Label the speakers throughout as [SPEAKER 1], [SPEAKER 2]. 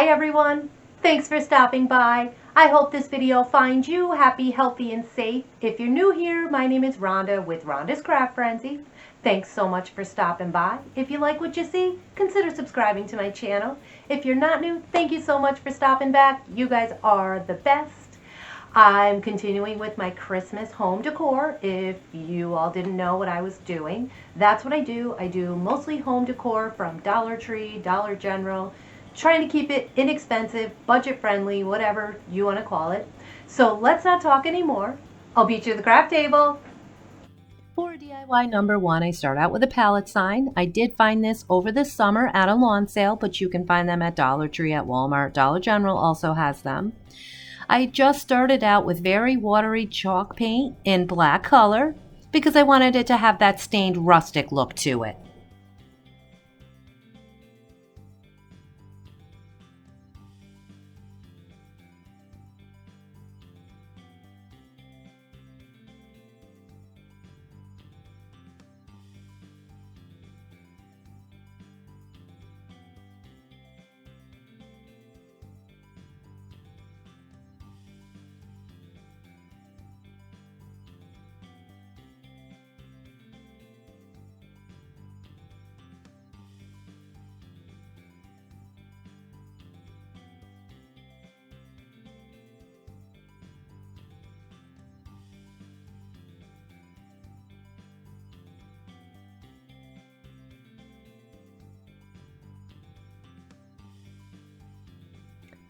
[SPEAKER 1] Hi everyone, thanks for stopping by. I hope this video finds you happy, healthy, and safe. If you're new here, my name is Rhonda with Rhonda's Craft Frenzy. Thanks so much for stopping by. If you like what you see, consider subscribing to my channel. If you're not new, thank you so much for stopping back. You guys are the best. I'm continuing with my Christmas home decor. If you all didn't know what I was doing, that's what I do. I do mostly home decor from Dollar Tree, Dollar General, trying to keep it inexpensive, budget friendly, whatever you want to call it. So let's not talk anymore. I'll beat you to the craft table. For DIY number one, I start out with a pallet sign. I did find this over the summer at a lawn sale, but you can find them at Dollar Tree, at Walmart. Dollar General also has them. I just started out with very watery chalk paint in black color because I wanted it to have that stained rustic look to it.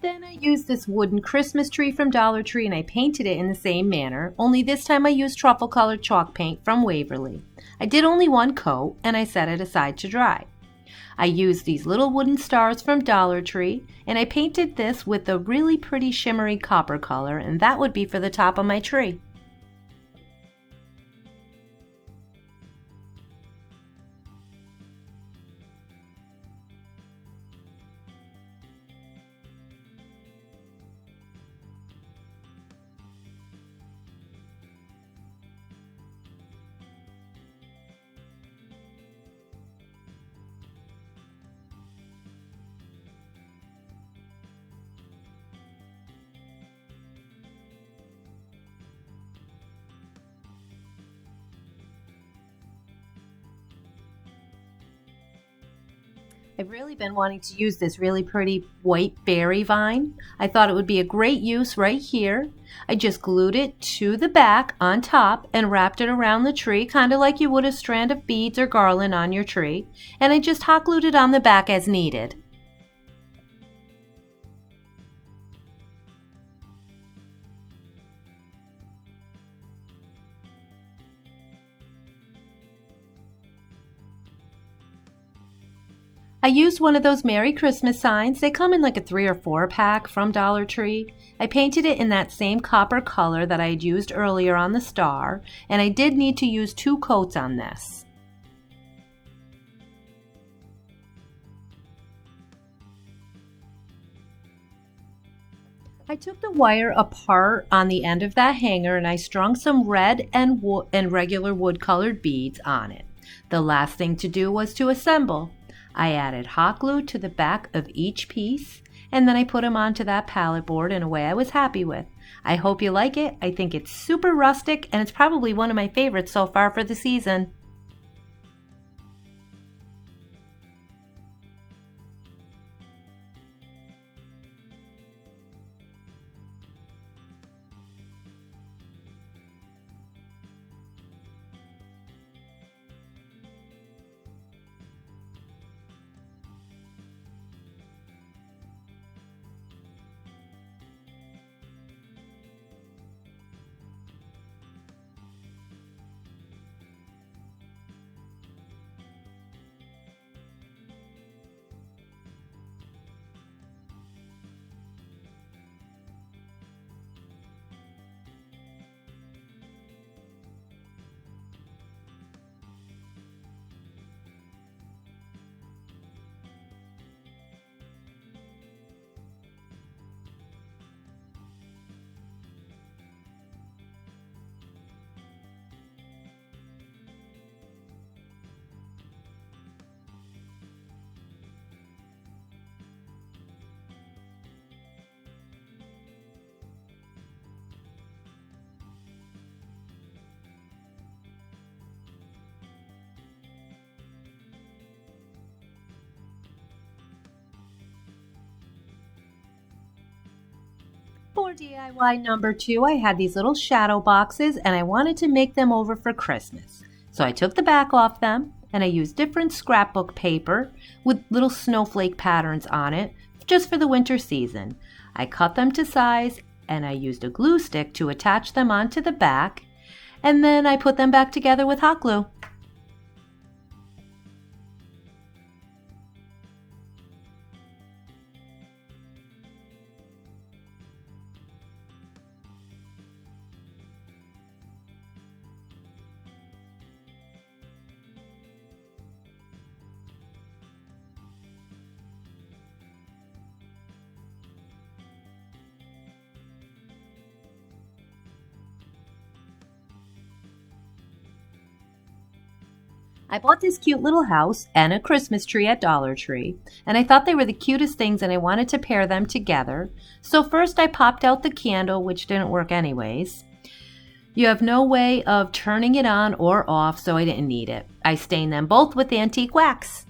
[SPEAKER 1] Then I used this wooden Christmas tree from Dollar Tree and I painted it in the same manner, only this time I used truffle colored chalk paint from Waverly. I did only one coat and I set it aside to dry. I used these little wooden stars from Dollar Tree and I painted this with a really pretty shimmery copper color, and that would be for the top of my tree. I've really been wanting to use this really pretty white berry vine. I thought it would be a great use right here. I just glued it to the back on top and wrapped it around the tree, kind of like you would a strand of beads or garland on your tree. And I just hot glued it on the back as needed. I used one of those Merry Christmas signs. They come in like a 3 or 4 pack from Dollar Tree. I painted it in that same copper color that I had used earlier on the star, and I did need to use 2 coats on this. I took the wire apart on the end of that hanger and I strung some red and regular wood colored beads on it. The last thing to do was to assemble. I added hot glue to the back of each piece, and then I put them onto that pallet board in a way I was happy with. I hope you like it. I think it's super rustic, and it's probably one of my favorites so far for the season. For DIY number 2, I had these little shadow boxes and I wanted to make them over for Christmas. So I took the back off them and I used different scrapbook paper with little snowflake patterns on it just for the winter season. I cut them to size and I used a glue stick to attach them onto the back, and then I put them back together with hot glue. I bought this cute little house and a Christmas tree at Dollar Tree, and I thought they were the cutest things and I wanted to pair them together. So first I popped out the candle, which didn't work anyways. You have no way of turning it on or off, so I didn't need it. I stained them both with antique wax.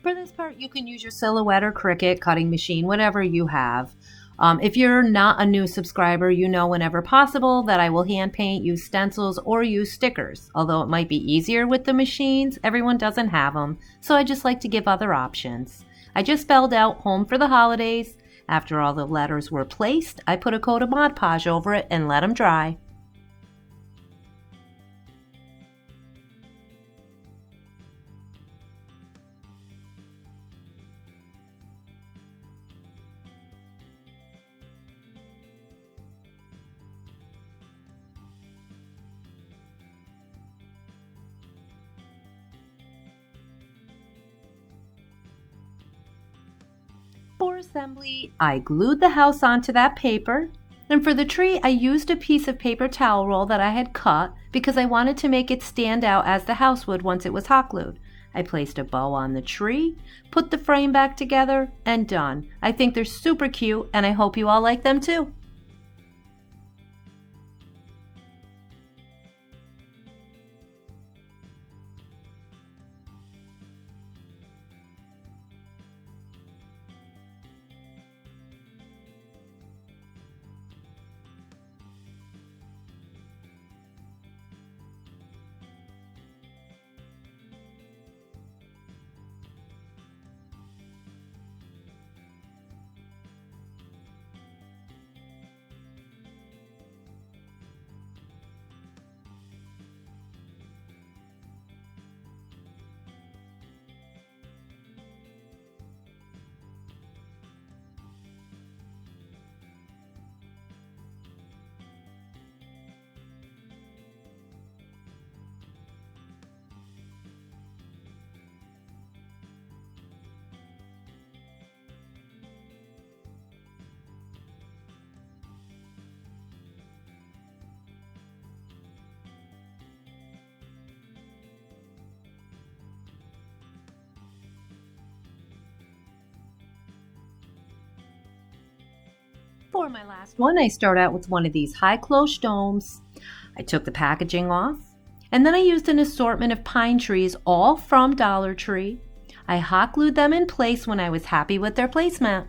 [SPEAKER 1] For this part, you can use your Silhouette or Cricut cutting machine, whatever you have. If you're not a new subscriber, you know whenever possible that I will hand paint, use stencils, or use stickers. Although it might be easier with the machines, everyone doesn't have them, so I just like to give other options. I just spelled out home for the holidays. After all the letters were placed, I put a coat of Mod Podge over it and let them dry. For assembly, I glued the house onto that paper, and for the tree I used a piece of paper towel roll that I had cut because I wanted to make it stand out as the house would once it was hot glued. I placed a bow on the tree, put the frame back together, and done. I think they're super cute and I hope you all like them too. For my last one, I start out with one of these high cloche domes. I took the packaging off, and then I used an assortment of pine trees, all from Dollar Tree. I hot glued them in place when I was happy with their placement.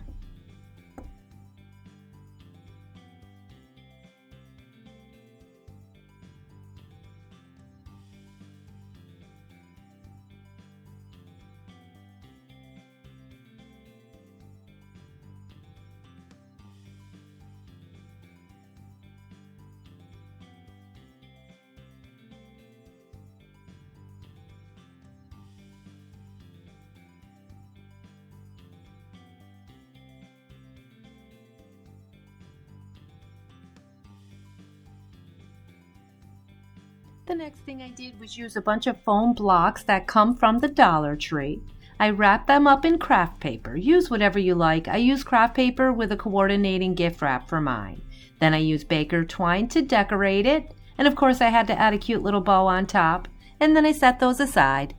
[SPEAKER 1] The next thing I did was use a bunch of foam blocks that come from the Dollar Tree. I wrapped them up in craft paper. Use whatever you like. I use craft paper with a coordinating gift wrap for mine. Then I used baker twine to decorate it. And of course I had to add a cute little bow on top. And then I set those aside.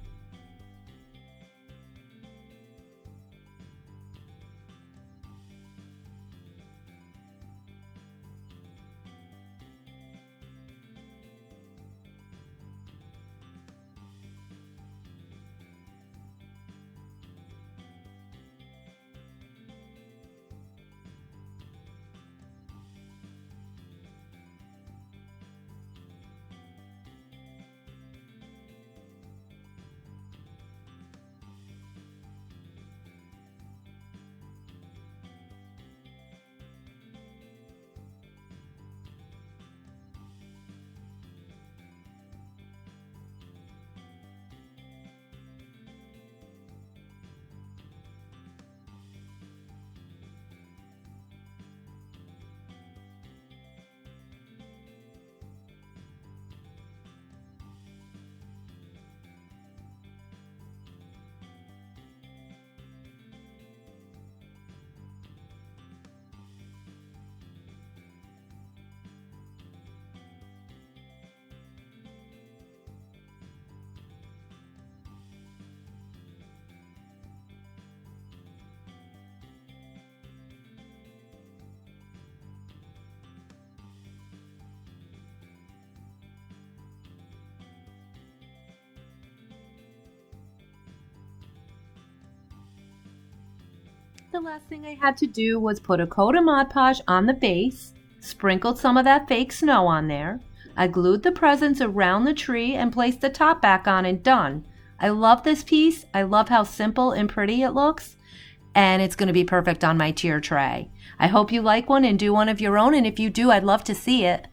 [SPEAKER 1] The last thing I had to do was put a coat of Mod Podge on the base, sprinkled some of that fake snow on there. I glued the presents around the tree and placed the top back on and done. I love this piece. I love how simple and pretty it looks. And it's going to be perfect on my tier tray. I hope you like one and do one of your own. And if you do, I'd love to see it.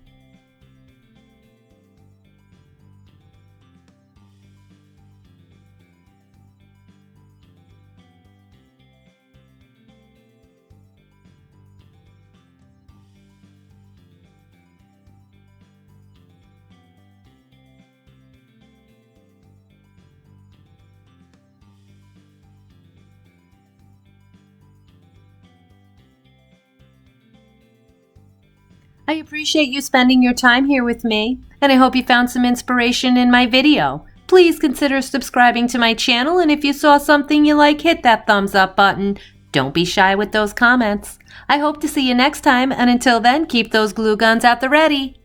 [SPEAKER 1] I appreciate you spending your time here with me, and I hope you found some inspiration in my video. Please consider subscribing to my channel, and if you saw something you like, hit that thumbs up button. Don't be shy with those comments. I hope to see you next time, and until then, keep those glue guns at the ready.